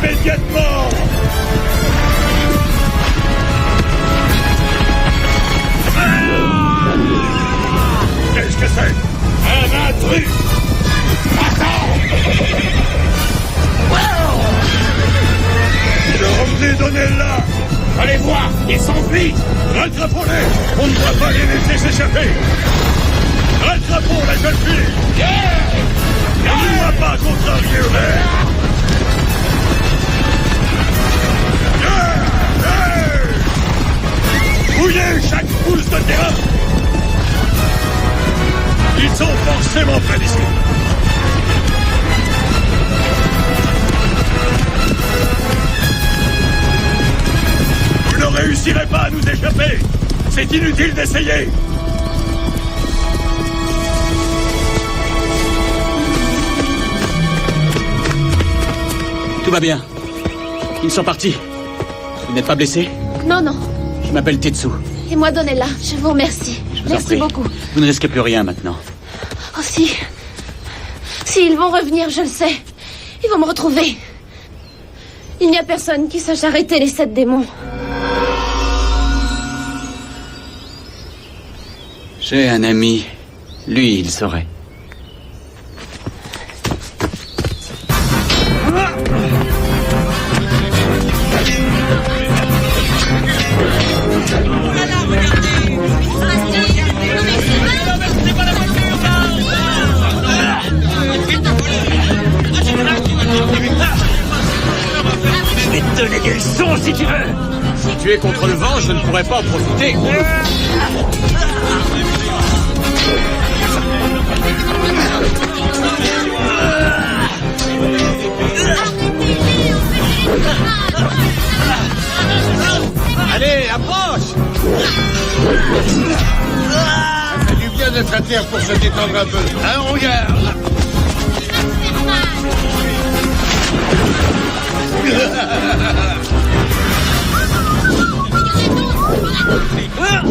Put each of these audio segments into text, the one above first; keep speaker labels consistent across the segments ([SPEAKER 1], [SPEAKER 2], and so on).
[SPEAKER 1] immédiatement. Qu'est-ce que c'est? Un intrus! Attends! Je revenais donner là! Allez voir! Ils s'enfuient! Rattrapons-les! On ne doit pas les laisser s'échapper! Rattrapons la jeune fille! Ne nous pas contrarier, Homer! Fouillez chaque pouce de terrain! Ils sont forcément près d'ici! Vous ne réussirez pas à nous échapper! C'est inutile d'essayer!
[SPEAKER 2] Tout va bien. Ils sont partis. Vous n'êtes pas blessé?
[SPEAKER 3] Non, non.
[SPEAKER 2] Je m'appelle Tetsu.
[SPEAKER 3] Et moi, Donella. Je vous remercie. Merci beaucoup.
[SPEAKER 2] Vous ne risquez plus rien maintenant.
[SPEAKER 3] Oh, si. Si, ils vont revenir, je le sais. Ils vont me retrouver. Il n'y a personne qui sache arrêter les 7 démons.
[SPEAKER 2] J'ai un ami. Lui, il saurait.
[SPEAKER 1] Je vais te donner des leçons si tu veux.
[SPEAKER 2] Si tu es contre le vent, je ne pourrais pas en profiter.
[SPEAKER 1] Allez, approche. Ça fait du bien d'être à terre pour se détendre un peu. Hein, on regarde.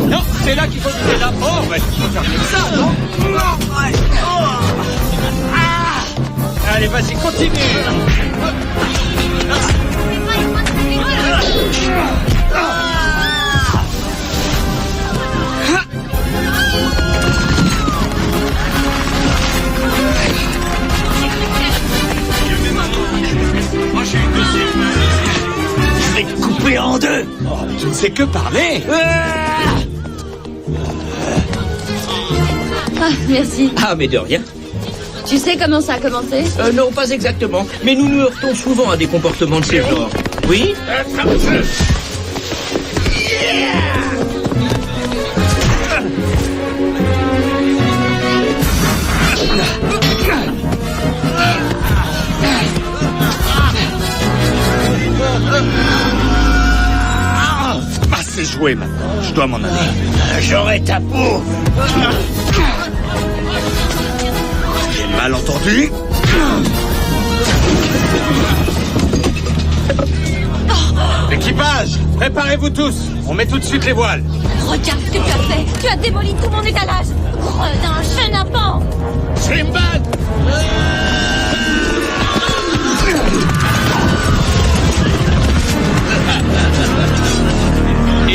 [SPEAKER 2] Non, c'est là qu'il faut tirer la porte. Il faut faire comme ça, non?
[SPEAKER 1] Allez, vas-y, continue.
[SPEAKER 2] Je vais te couper en deux. Oh, tu ne sais que parler.
[SPEAKER 3] Ah, merci.
[SPEAKER 4] Ah, mais de rien.
[SPEAKER 3] Tu sais comment ça a commencé?
[SPEAKER 4] Non, pas exactement. Mais nous nous heurtons souvent à des comportements de ce genre. Oui?
[SPEAKER 1] C'est joué maintenant. Je dois m'en aller. J'aurai ta peau. J'ai mal entendu. Équipage, préparez-vous tous. On met tout de suite les voiles.
[SPEAKER 3] Regarde ce que tu as fait. Tu as démoli tout mon étalage. Gredin, chenapan.
[SPEAKER 1] Shrimban.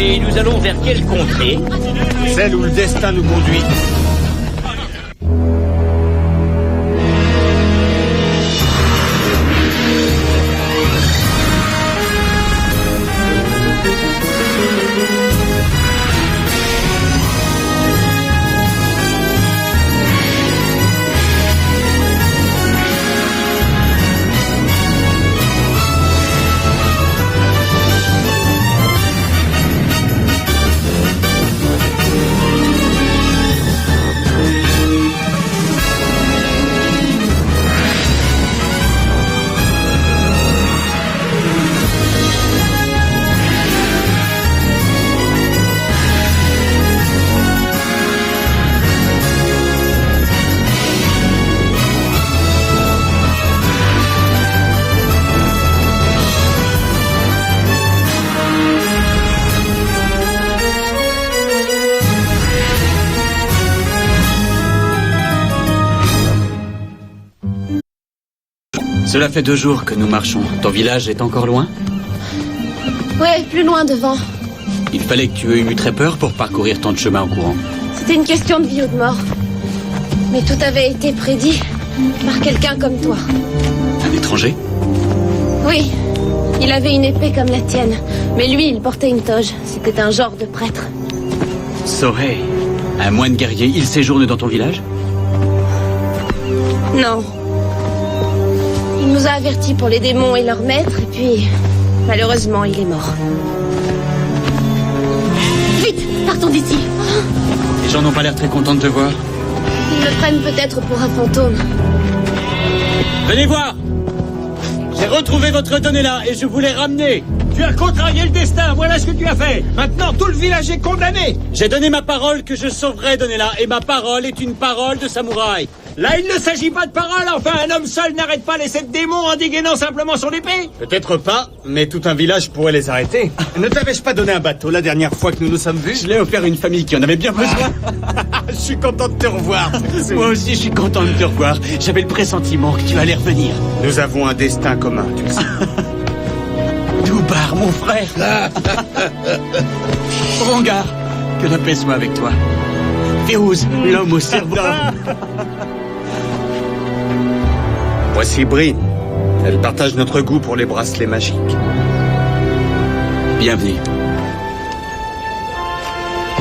[SPEAKER 4] Et nous allons vers quelle contrée?
[SPEAKER 1] Celle où le destin nous conduit.
[SPEAKER 2] Cela fait 2 jours que nous marchons. Ton village est encore loin?
[SPEAKER 3] Ouais, plus loin devant.
[SPEAKER 2] Il fallait que tu aies eu très peur pour parcourir tant de chemin en courant.
[SPEAKER 3] C'était une question de vie ou de mort. Mais tout avait été prédit par quelqu'un comme toi.
[SPEAKER 2] Un étranger?
[SPEAKER 3] Oui, il avait une épée comme la tienne. Mais lui, il portait une toge. C'était un genre de prêtre.
[SPEAKER 2] Sohei, un moine guerrier, il séjourne dans ton village?
[SPEAKER 3] Non. Il nous a avertis pour les démons et leurs maîtres, et puis... malheureusement, il est mort. Vite, partons d'ici.
[SPEAKER 2] Les gens n'ont pas l'air très contents de te voir.
[SPEAKER 3] Ils me prennent peut-être pour un fantôme.
[SPEAKER 2] Venez voir! J'ai retrouvé votre Donella et je vous l'ai ramené.
[SPEAKER 1] Tu as contrarié le destin, voilà ce que tu as fait. Maintenant, tout le village est condamné.
[SPEAKER 2] J'ai donné ma parole que je sauverai Donella, et ma parole est une parole de samouraï.
[SPEAKER 1] Là, il ne s'agit pas de parole. Enfin, un homme seul n'arrête pas les 7 démons en dégainant simplement son épée.
[SPEAKER 5] Peut-être pas, mais tout un village pourrait les arrêter. Ne t'avais-je pas donné un bateau la dernière fois que nous nous sommes vus?
[SPEAKER 2] Je l'ai offert à une famille qui en avait bien besoin.
[SPEAKER 5] Je suis content de te revoir.
[SPEAKER 2] Moi aussi, je suis content de te revoir. J'avais le pressentiment que tu allais revenir.
[SPEAKER 5] Nous avons un destin commun, tu le sais.
[SPEAKER 2] Doubar, mon frère. Rangar, que la paix soit avec toi. Férouz, l'homme au cerveau.
[SPEAKER 5] Voici Brin. Elle partage notre goût pour les bracelets magiques.
[SPEAKER 2] Bienvenue.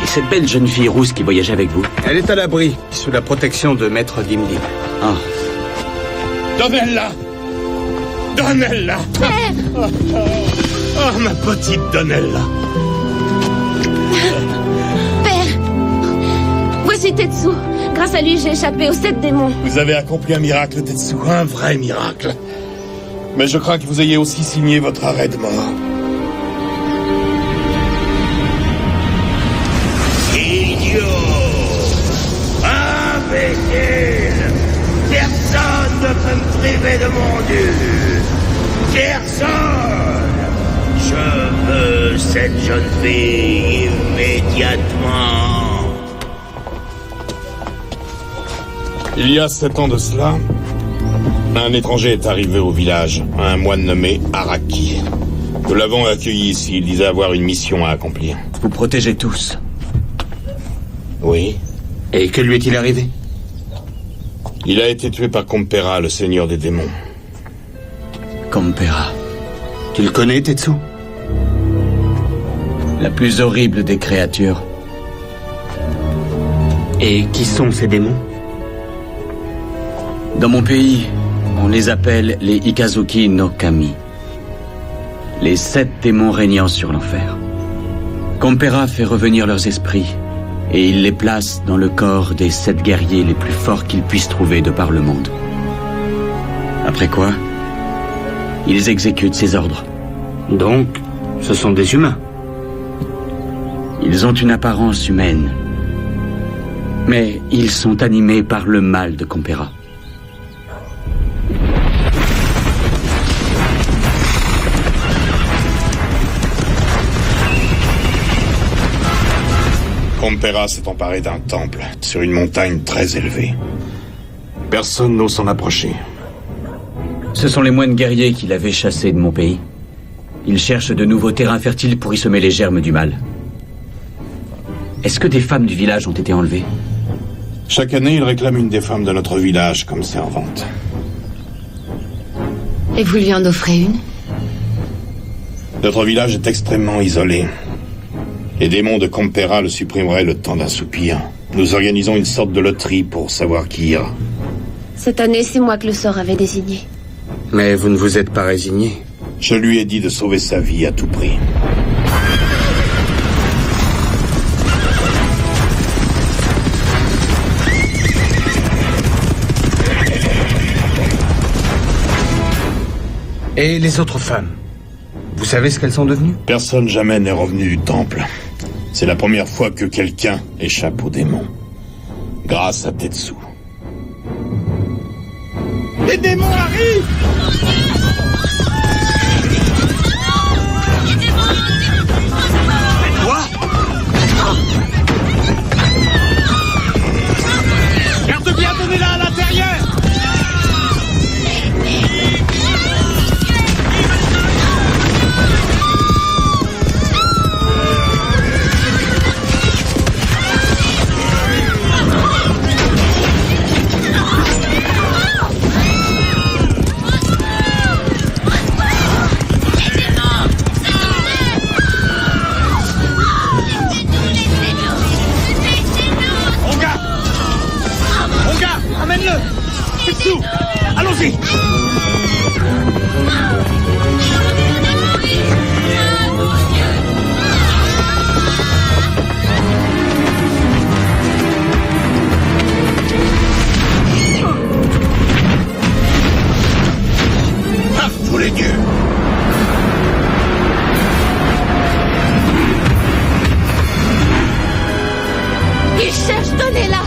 [SPEAKER 2] Et cette belle jeune fille rousse qui voyageait avec vous?
[SPEAKER 5] Elle est à l'abri, sous la protection de Maître Dimdim.
[SPEAKER 2] Ah.
[SPEAKER 1] Donella. Donella. Oh, ma petite Donella.
[SPEAKER 3] Père, voici Tetsu. Grâce à lui, j'ai échappé aux 7 démons.
[SPEAKER 1] Vous avez accompli un miracle, Tetsu, un vrai miracle. Mais je crains que vous ayez aussi signé votre arrêt de mort. Idiot! Imbécile! Personne ne peut me priver de mon dû! Personne! Je veux cette jeune fille immédiatement! Il y a 7 ans de cela, un étranger est arrivé au village, un moine nommé Araki. Nous l'avons accueilli ici, il disait avoir une mission à accomplir.
[SPEAKER 2] Vous protégez tous.
[SPEAKER 1] Oui.
[SPEAKER 2] Et que lui est-il arrivé?
[SPEAKER 1] Il a été tué par Compera, le seigneur des démons.
[SPEAKER 2] Compera.
[SPEAKER 5] Tu le connais, Tetsu?
[SPEAKER 2] La plus horrible des créatures.
[SPEAKER 5] Et qui sont ces démons?
[SPEAKER 2] Dans mon pays, on les appelle les Ikazuki no Kami. Les 7 démons régnant sur l'enfer. Compera fait revenir leurs esprits et il les place dans le corps des 7 guerriers les plus forts qu'ils puissent trouver de par le monde. Après quoi, ils exécutent ses ordres.
[SPEAKER 5] Donc, ce sont des humains.
[SPEAKER 2] Ils ont une apparence humaine, mais ils sont animés par le mal de Compera.
[SPEAKER 1] Compera s'est emparé d'un temple, sur une montagne très élevée. Personne n'ose s'en approcher.
[SPEAKER 2] Ce sont les moines guerriers qui l'avaient chassé de mon pays. Ils cherchent de nouveaux terrains fertiles pour y semer les germes du mal. Est-ce que des femmes du village ont été enlevées?
[SPEAKER 1] Chaque année, ils réclament une des femmes de notre village comme servante.
[SPEAKER 3] Et vous lui en offrez une?
[SPEAKER 1] Notre village est extrêmement isolé. Les démons de Compera le supprimeraient le temps d'un soupir. Nous organisons une sorte de loterie pour savoir qui ira.
[SPEAKER 3] Cette année, c'est moi que le sort avait désigné.
[SPEAKER 5] Mais vous ne vous êtes pas résigné?
[SPEAKER 1] Je lui ai dit de sauver sa vie à tout prix.
[SPEAKER 5] Et les autres femmes? Vous savez ce qu'elles sont devenues?
[SPEAKER 1] Personne jamais n'est revenu du temple. C'est la première fois que quelqu'un échappe aux démons. Grâce à Tetsu. Les démons arrivent!
[SPEAKER 2] Quoi?
[SPEAKER 1] Garde bien, donnez-la à l'intérieur! Allez! Par tous les dieux!
[SPEAKER 3] Il cherche Donella.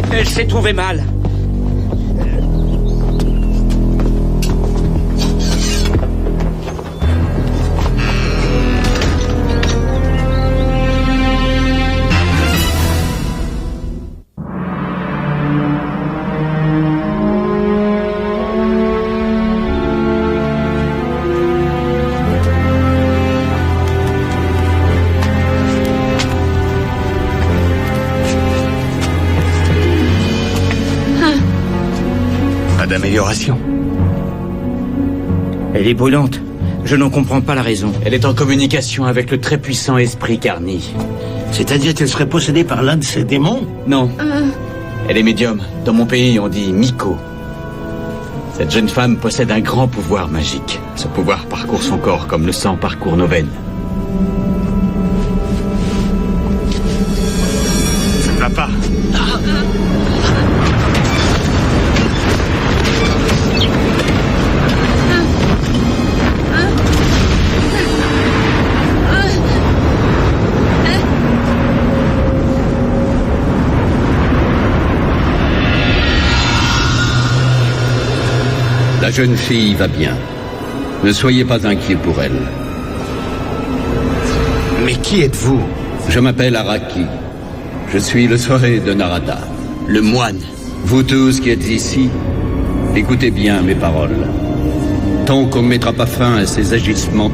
[SPEAKER 4] Elle s'est trouvée mal.
[SPEAKER 1] D'amélioration.
[SPEAKER 4] Elle est brûlante. Je n'en comprends pas la raison.
[SPEAKER 2] Elle est en communication avec le très puissant esprit Carni.
[SPEAKER 1] C'est-à-dire qu'elle serait possédée par l'un de ces démons?
[SPEAKER 2] Non. Elle est médium. Dans mon pays, on dit Miko. Cette jeune femme possède un grand pouvoir magique. Ce pouvoir parcourt son corps comme le sang parcourt nos veines.
[SPEAKER 1] Ça ne va pas.
[SPEAKER 6] La jeune fille va bien. Ne soyez pas inquiets pour elle.
[SPEAKER 1] Mais qui êtes-vous?
[SPEAKER 6] Je m'appelle Araki. Je suis le Soré de Narada.
[SPEAKER 2] Le moine.
[SPEAKER 6] Vous tous qui êtes ici, écoutez bien mes paroles. Tant qu'on ne mettra pas fin à ces agissements,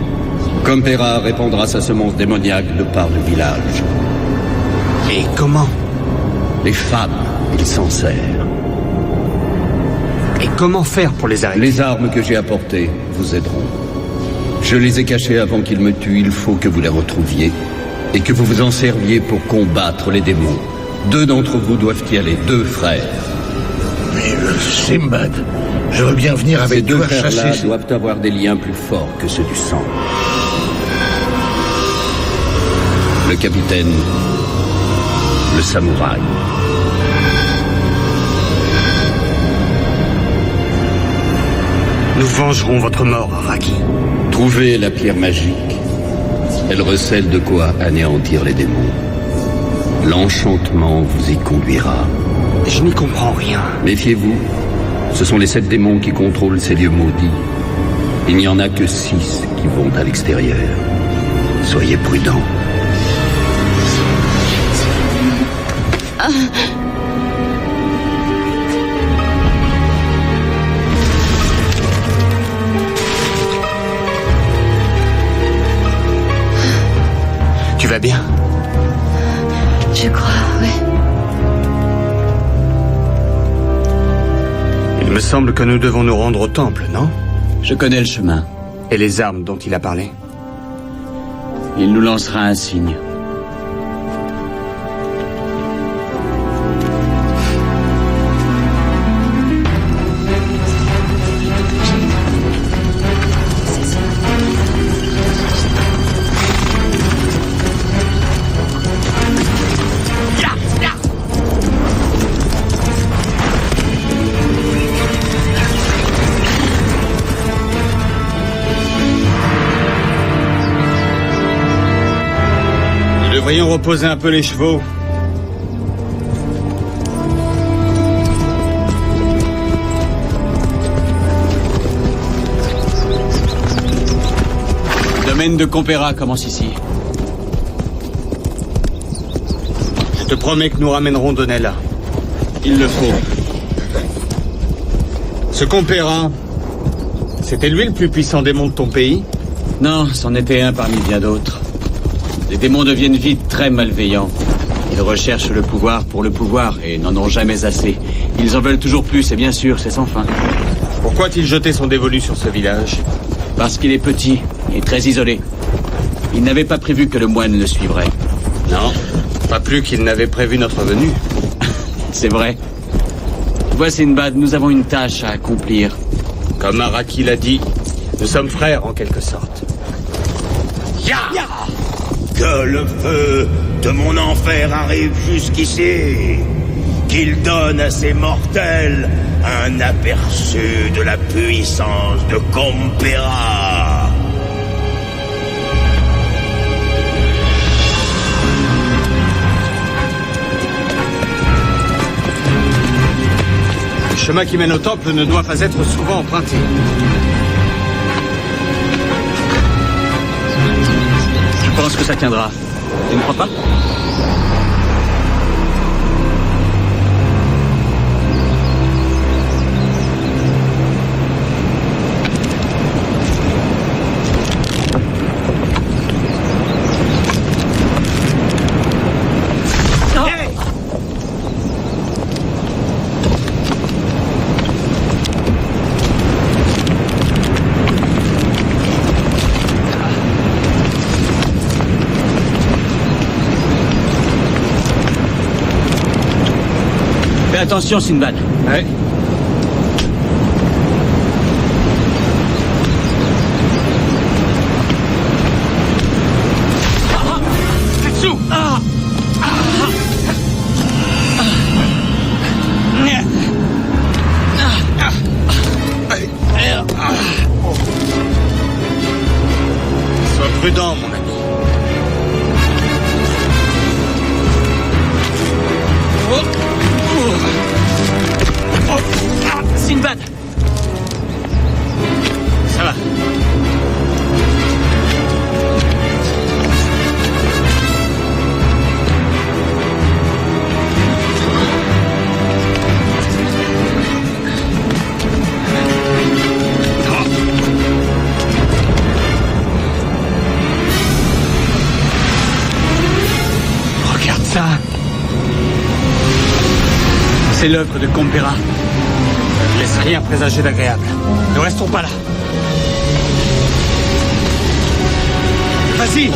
[SPEAKER 6] Compera répandra sa semence démoniaque de par le village.
[SPEAKER 1] Et comment?
[SPEAKER 6] Les femmes, il s'en sert.
[SPEAKER 1] Et comment faire pour les arrêter?
[SPEAKER 6] Les armes que j'ai apportées vous aideront. Je les ai cachées avant qu'ils me tuent. Il faut que vous les retrouviez et que vous vous en serviez pour combattre les démons. 2 d'entre vous doivent y aller, 2 frères.
[SPEAKER 1] Mais Simbad, je veux bien venir avec
[SPEAKER 6] Ces 2
[SPEAKER 1] toi
[SPEAKER 6] frères-là
[SPEAKER 1] chasser...
[SPEAKER 6] doivent avoir des liens plus forts que ceux du sang. Le capitaine, le samouraï.
[SPEAKER 1] Nous vengerons votre mort, Araki.
[SPEAKER 6] Trouvez la pierre magique. Elle recèle de quoi anéantir les démons. L'enchantement vous y conduira.
[SPEAKER 1] Je n'y comprends rien.
[SPEAKER 6] Méfiez-vous, ce sont les 7 démons qui contrôlent ces lieux maudits. Il n'y en a que 6 qui vont à l'extérieur. Soyez prudents.
[SPEAKER 1] Tu vas bien?
[SPEAKER 3] Je crois, oui.
[SPEAKER 1] Il
[SPEAKER 5] me semble que nous devons nous rendre au temple, non?
[SPEAKER 2] Je connais le chemin.
[SPEAKER 5] Et les armes dont il a parlé?
[SPEAKER 2] Il nous lancera un signe.
[SPEAKER 5] Nous devrions reposer un peu les chevaux.
[SPEAKER 2] Le domaine de Compera commence ici.
[SPEAKER 5] Je te promets que nous ramènerons Donella.
[SPEAKER 2] Il le faut.
[SPEAKER 5] Ce Compera, c'était lui le plus puissant démon de ton pays?
[SPEAKER 2] Non, c'en était un parmi bien d'autres. Les démons deviennent vite très malveillants. Ils recherchent le pouvoir pour le pouvoir et n'en ont jamais assez. Ils en veulent toujours plus et bien sûr, c'est sans fin.
[SPEAKER 5] Pourquoi a-t-il jeté son dévolu sur ce village?
[SPEAKER 2] Parce qu'il est petit et très isolé. Il n'avait pas prévu que le moine le suivrait.
[SPEAKER 5] Non, pas plus qu'il n'avait prévu notre venue.
[SPEAKER 2] C'est vrai. Vois, Sinbad, nous avons une tâche à accomplir.
[SPEAKER 5] Comme Araki l'a dit, nous sommes frères en quelque sorte.
[SPEAKER 1] Ya! Que le feu de mon enfer arrive jusqu'ici. Qu'il donne à ces mortels un aperçu de la puissance de Compera.
[SPEAKER 5] Le chemin qui mène au temple ne doit pas être souvent emprunté.
[SPEAKER 2] Je pense que ça tiendra. Tu ne crois pas? Fais attention, Sinbad.
[SPEAKER 5] Ouais.
[SPEAKER 2] Tetsu!
[SPEAKER 5] Sois prudent, mon ami.
[SPEAKER 2] Sinbad!
[SPEAKER 5] Ça va.
[SPEAKER 2] Regarde ça! C'est l'œuvre de Compera.
[SPEAKER 5] Ne laisse rien présager d'agréable. Ne restons pas là. Vas-y!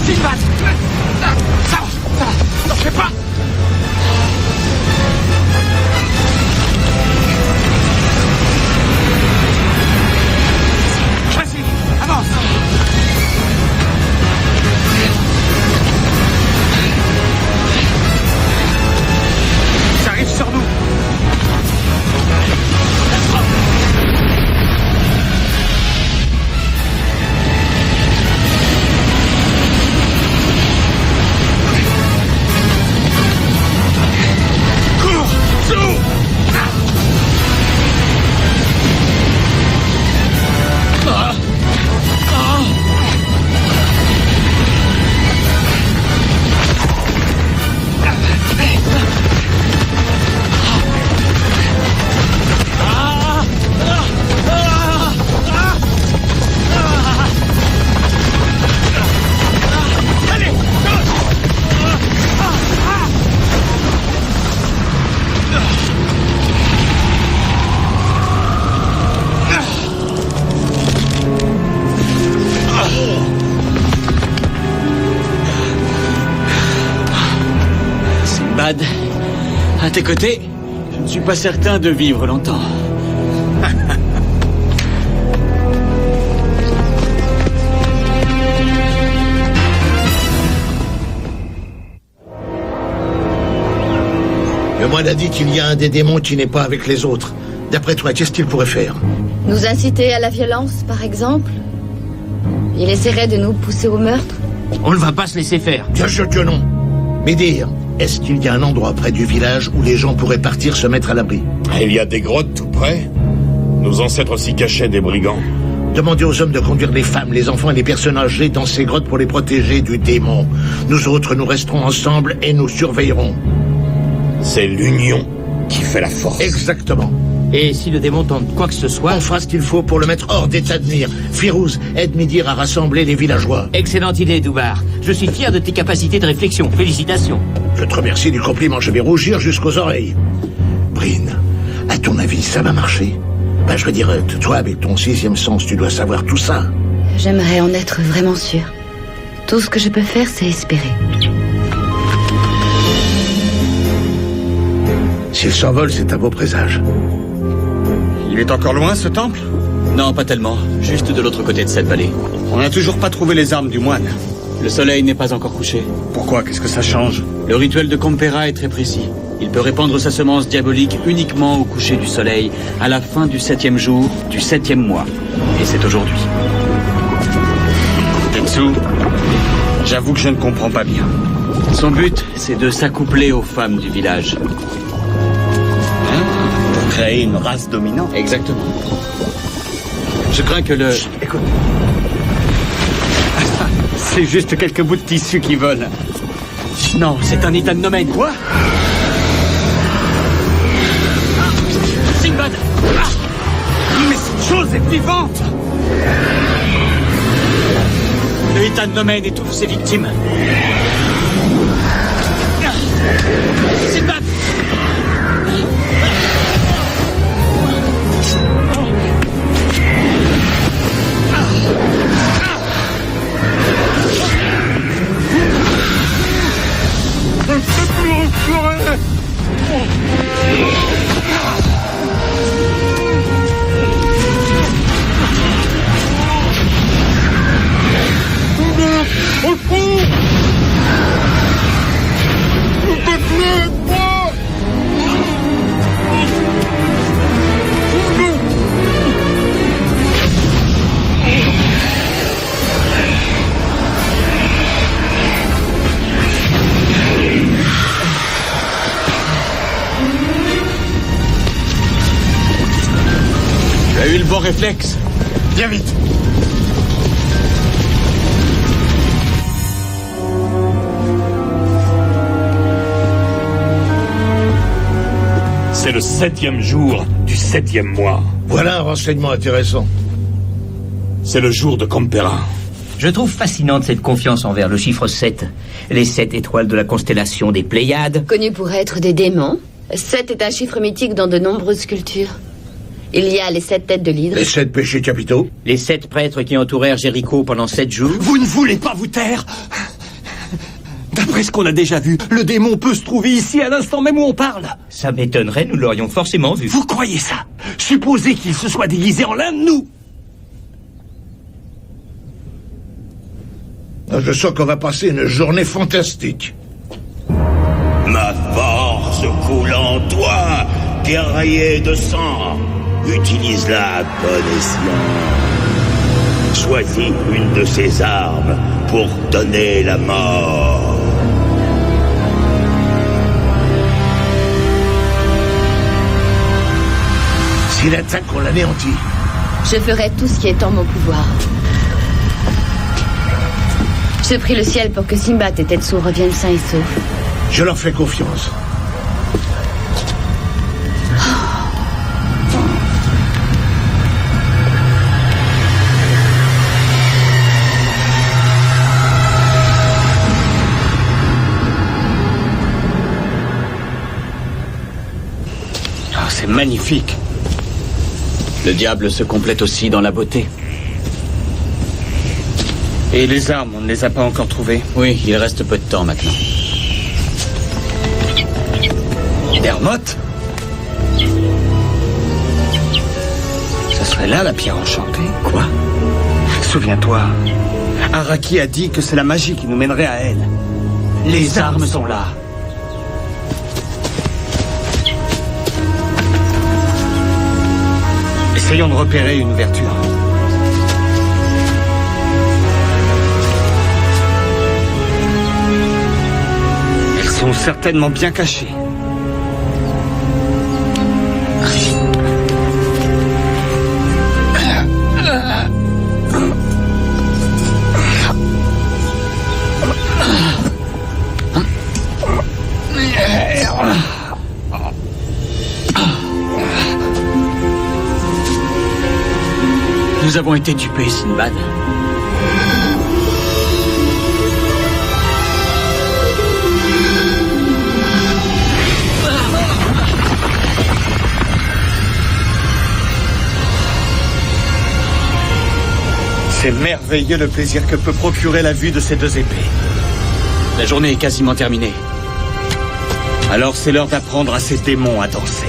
[SPEAKER 2] Sinbad! Ça va! N'en fais pas! Vas-y! Avance! Ça arrive sur nous! Sinbad, à tes côtés, je ne suis pas certain de vivre longtemps.
[SPEAKER 7] Le moine a dit qu'il y a un des démons qui n'est pas avec les autres. D'après toi, qu'est-ce qu'il pourrait faire?
[SPEAKER 3] Nous inciter à la violence, par exemple? Il essaierait de nous pousser au meurtre?
[SPEAKER 4] On ne va pas se laisser faire.
[SPEAKER 7] Bien sûr que non. Mais dire, est-ce qu'il y a un endroit près du village où les gens pourraient partir se mettre à l'abri?
[SPEAKER 1] Il y a des grottes tout près. Nos ancêtres s'y cachaient des brigands.
[SPEAKER 7] Demandez aux hommes de conduire les femmes, les enfants et les personnes âgées dans ces grottes pour les protéger du démon. Nous autres, nous resterons ensemble et nous surveillerons.
[SPEAKER 1] C'est l'union qui fait la force.
[SPEAKER 7] Exactement.
[SPEAKER 4] Et si le démon tente quoi que ce soit...
[SPEAKER 7] On fera ce qu'il faut pour le mettre hors d'état de nuire. Firouz, aide Midir à rassembler les villageois.
[SPEAKER 4] Excellente idée, Doubar. Je suis fier de tes capacités de réflexion. Félicitations.
[SPEAKER 7] Je te remercie du compliment, je vais rougir jusqu'aux oreilles. Bryn, à ton avis, ça va marcher? Ben, je veux dire, toi, avec ton 6e sens, tu dois savoir tout ça.
[SPEAKER 3] J'aimerais en être vraiment sûre. Tout ce que je peux faire, c'est espérer.
[SPEAKER 7] S'il s'envole, c'est un beau présage.
[SPEAKER 5] Il est encore loin, ce temple?
[SPEAKER 2] Non, pas tellement. Juste de l'autre côté de cette vallée.
[SPEAKER 5] On n'a toujours pas trouvé les armes du moine.
[SPEAKER 2] Le soleil n'est pas encore couché.
[SPEAKER 5] Pourquoi? Qu'est-ce que ça change?
[SPEAKER 2] Le rituel de Compera est très précis. Il peut répandre sa semence diabolique uniquement au coucher du soleil, à la fin du 7e jour, du 7e mois. Et c'est aujourd'hui.
[SPEAKER 5] Tetsu, j'avoue que je ne comprends pas bien.
[SPEAKER 2] Son but, c'est de s'accoupler aux femmes du village.
[SPEAKER 5] Pour créer une race dominante.
[SPEAKER 2] Exactement. Je crains que le...
[SPEAKER 5] Chut, écoute. C'est juste quelques bouts de tissu qui volent.
[SPEAKER 2] Non, c'est un éthanomen.
[SPEAKER 5] Quoi?
[SPEAKER 2] Sinbad!
[SPEAKER 5] Mais cette chose est vivante!
[SPEAKER 2] Le éthanomen étouffe ses victimes. Sinbad! Tu as eu le bon réflexe.
[SPEAKER 5] Viens vite.
[SPEAKER 1] C'est le 7e jour du 7e mois.
[SPEAKER 7] Voilà un renseignement intéressant.
[SPEAKER 1] C'est le jour de Compera.
[SPEAKER 4] Je trouve fascinante cette confiance envers le chiffre 7. Les 7 étoiles de la constellation des Pléiades.
[SPEAKER 3] Connus pour être des démons, 7 est un chiffre mythique dans de nombreuses cultures. Il y a les 7 têtes de l'hydre.
[SPEAKER 7] Les 7 péchés capitaux.
[SPEAKER 4] Les 7 prêtres qui entourèrent Jéricho pendant 7 jours.
[SPEAKER 5] Vous ne voulez pas vous taire? D'après ce qu'on a déjà vu, le démon peut se trouver ici à l'instant même où on parle.
[SPEAKER 4] Ça m'étonnerait, nous l'aurions forcément vu.
[SPEAKER 5] Vous croyez ça? Supposez qu'il se soit déguisé en l'un de nous.
[SPEAKER 7] Je sens qu'on va passer une journée fantastique.
[SPEAKER 1] Ma force coule en toi, guerrier de sang. Utilise-la à bon escient. Choisis une de ces armes pour donner la mort.
[SPEAKER 7] S'il attaque, on l'anéantit.
[SPEAKER 3] Je ferai tout ce qui est en mon pouvoir. Je prie le ciel pour que Sinbad et Tetsu reviennent sains et saufs.
[SPEAKER 7] Je leur fais confiance.
[SPEAKER 5] Oh, c'est magnifique.
[SPEAKER 2] Le diable se complète aussi dans la beauté.
[SPEAKER 5] Et les armes, on ne les a pas encore trouvées.
[SPEAKER 2] Oui, il reste peu de temps maintenant.
[SPEAKER 5] Dermotte? Ce serait là la pierre enchantée.
[SPEAKER 2] Quoi?
[SPEAKER 5] Souviens-toi, Araki a dit que c'est la magie qui nous mènerait à elle. Les armes sont là. Essayons de repérer une ouverture. Elles sont certainement bien cachées.
[SPEAKER 2] Nous avons été dupés, Sinbad.
[SPEAKER 5] C'est merveilleux le plaisir que peut procurer la vue de ces deux épées.
[SPEAKER 2] La journée est quasiment terminée.
[SPEAKER 5] Alors c'est l'heure d'apprendre à ces démons à danser.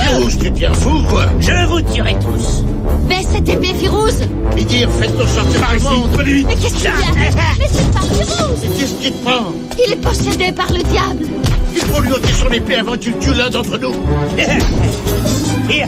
[SPEAKER 7] Firouz, tu deviens fou, quoi.
[SPEAKER 4] Je vous tuerai tous.
[SPEAKER 3] Baisse cette épée, Firouz.
[SPEAKER 7] Et dire, faites-nous sortir par ici.
[SPEAKER 3] Mais qu'est-ce qu'il y a? Mais c'est pas Firouz.
[SPEAKER 7] Mais qu'est-ce qui te prend?
[SPEAKER 3] Il est possédé par le diable.
[SPEAKER 7] Il faut lui ôter son épée avant que tu tues l'un d'entre nous.
[SPEAKER 4] Here.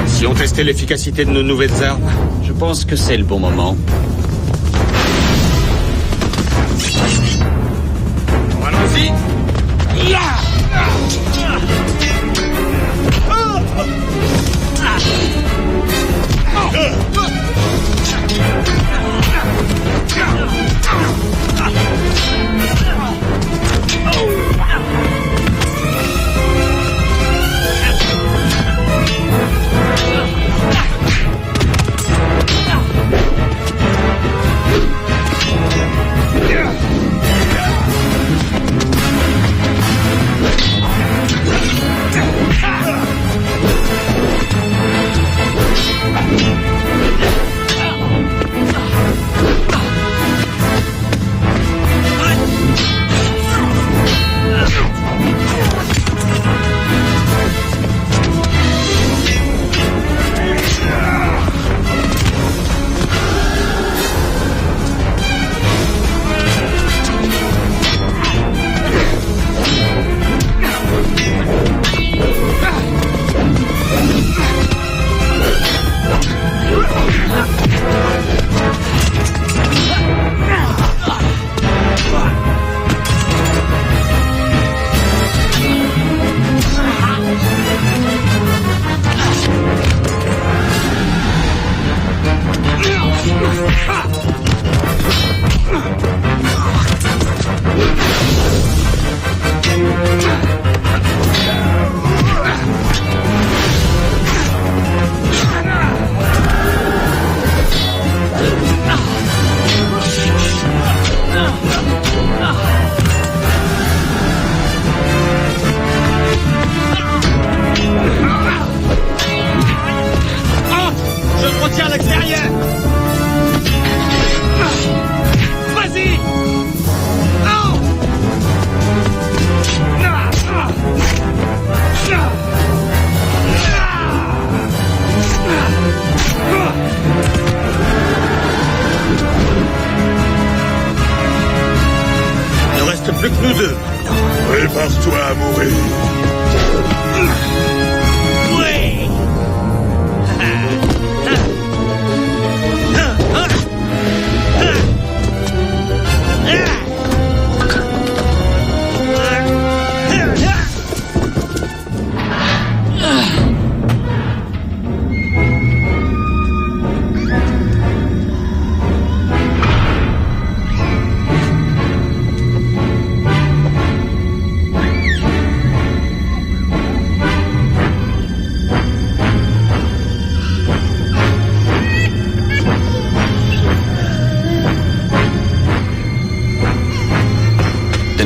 [SPEAKER 5] Si on testait l'efficacité de nos nouvelles armes,
[SPEAKER 2] Je pense que c'est le bon moment.
[SPEAKER 5] allons-y. Plus que nous deux.
[SPEAKER 1] Prépare-toi à mourir.
[SPEAKER 4] Oui.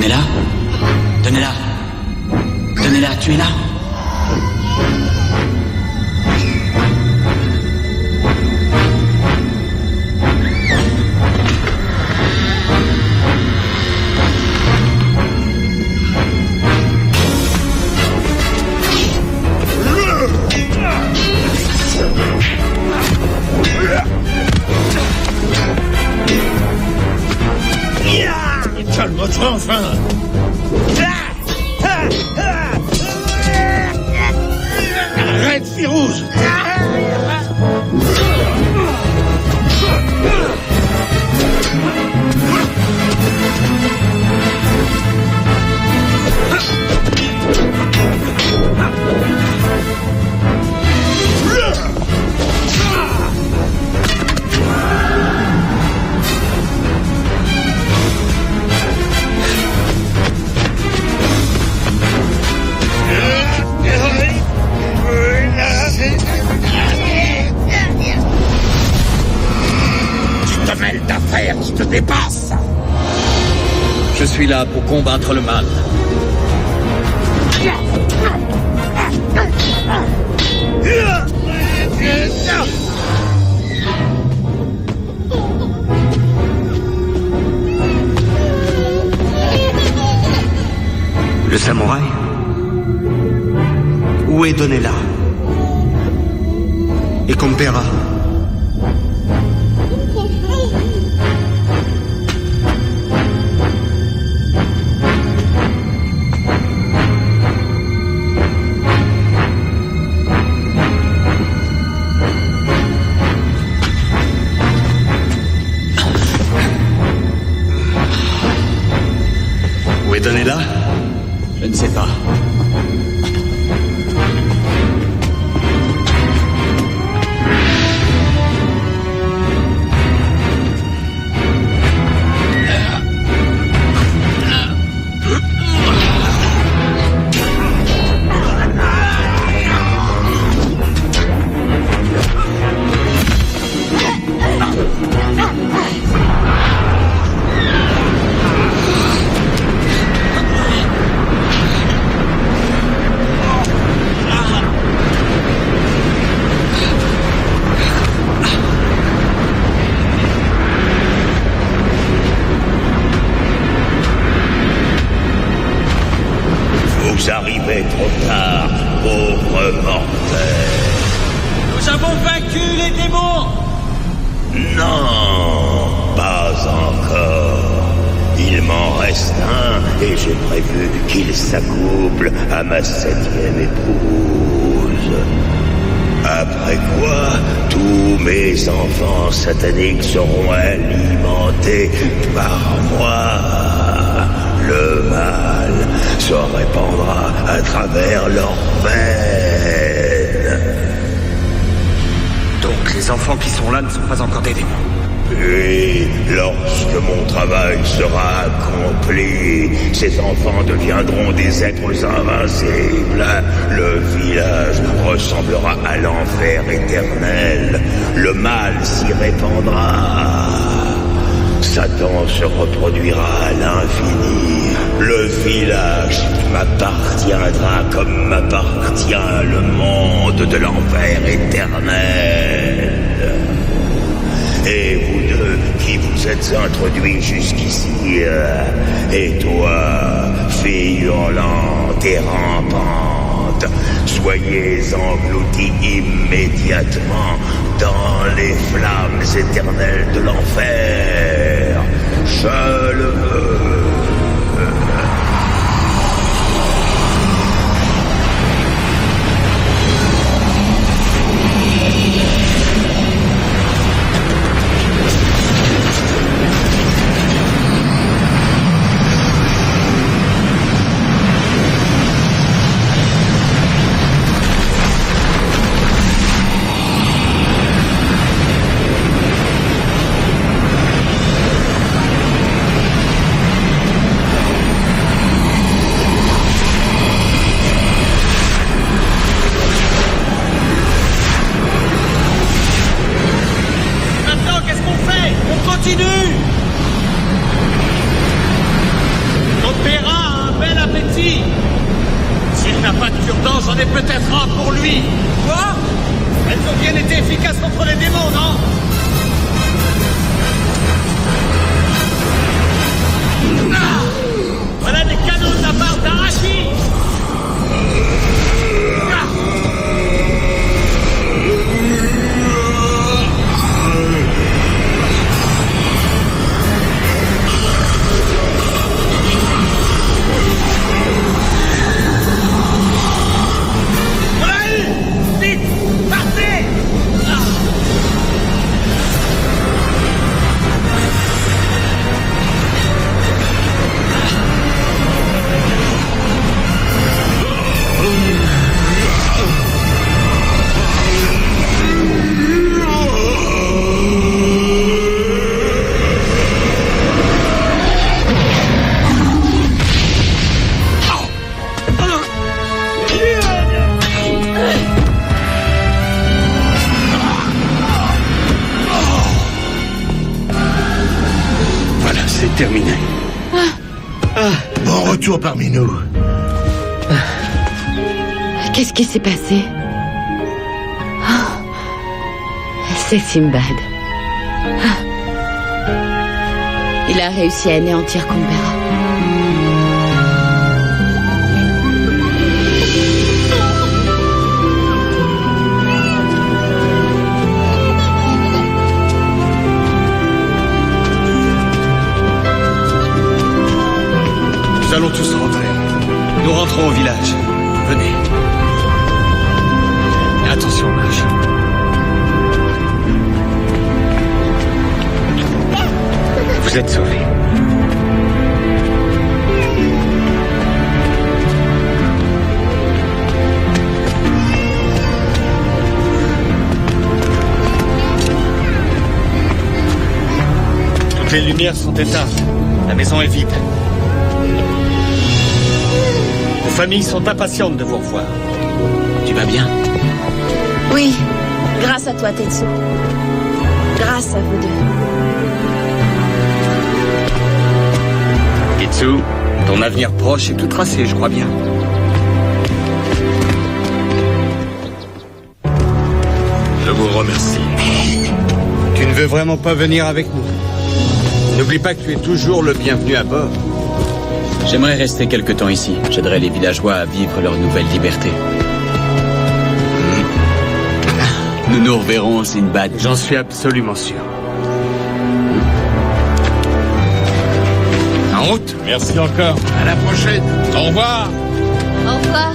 [SPEAKER 2] Donella? Donella? Donella, tu es là?
[SPEAKER 7] Calme-toi enfin. Arrête, Firouz. D'affaires qui te dépasse.
[SPEAKER 6] Je suis là pour combattre le mal.
[SPEAKER 8] Le samouraï? Où est Donella? Et Compera? Où est Donella?
[SPEAKER 2] Je ne sais pas.
[SPEAKER 1] Vous arrivez trop tard, pauvre mortel.
[SPEAKER 5] Nous avons vaincu les démons.
[SPEAKER 1] Non, pas encore. Il m'en reste un et j'ai prévu qu'il s'accouple à ma 7e épouse. Après quoi, tous mes enfants sataniques seront alimentés par moi. Le mal se répandra à travers leurs veines.
[SPEAKER 8] Donc les enfants qui sont là ne sont pas encore des démons.
[SPEAKER 1] Et lorsque mon travail sera accompli, ces enfants deviendront des êtres invincibles. Le village ressemblera à l'enfer éternel. Le mal s'y répandra. Satan se reproduira à l'infini. Le village m'appartiendra comme m'appartient le monde de l'enfer éternel. Et vous deux qui vous êtes introduits jusqu'ici, et toi, fille hurlante et rampante, soyez engloutis immédiatement dans les flammes éternelles de l'enfer. Je le veux.
[SPEAKER 5] est peut-être un pour lui. Quoi? Elles ont bien été efficaces contre les démons, non? Ah! Voilà des canons de la part d'Arashi! Ah!
[SPEAKER 6] Terminé.
[SPEAKER 7] Bon retour parmi nous.
[SPEAKER 9] Qu'est-ce qui s'est passé? C'est Simbad. Il a réussi à anéantir Canberra.
[SPEAKER 8] Nous allons tous rentrer. Nous rentrons au village. Venez. Et attention, mage. Vous êtes sauvés. Toutes les lumières sont éteintes. La maison est vide. Vos familles sont impatientes de vous revoir.
[SPEAKER 2] Tu vas bien?
[SPEAKER 3] Oui, grâce à toi, Tetsu. Grâce à vous deux.
[SPEAKER 8] Kitsu, ton avenir proche est tout tracé, je crois bien.
[SPEAKER 1] Je vous remercie.
[SPEAKER 8] Tu ne veux vraiment pas venir avec nous? N'oublie pas que tu es toujours le bienvenu à bord.
[SPEAKER 2] J'aimerais rester quelque temps ici. J'aiderai les villageois à vivre leur nouvelle liberté. Nous nous reverrons, Sinbad.
[SPEAKER 8] J'en suis absolument sûr. En route.
[SPEAKER 1] Merci encore.
[SPEAKER 7] À la prochaine.
[SPEAKER 1] Au revoir.
[SPEAKER 3] Au revoir.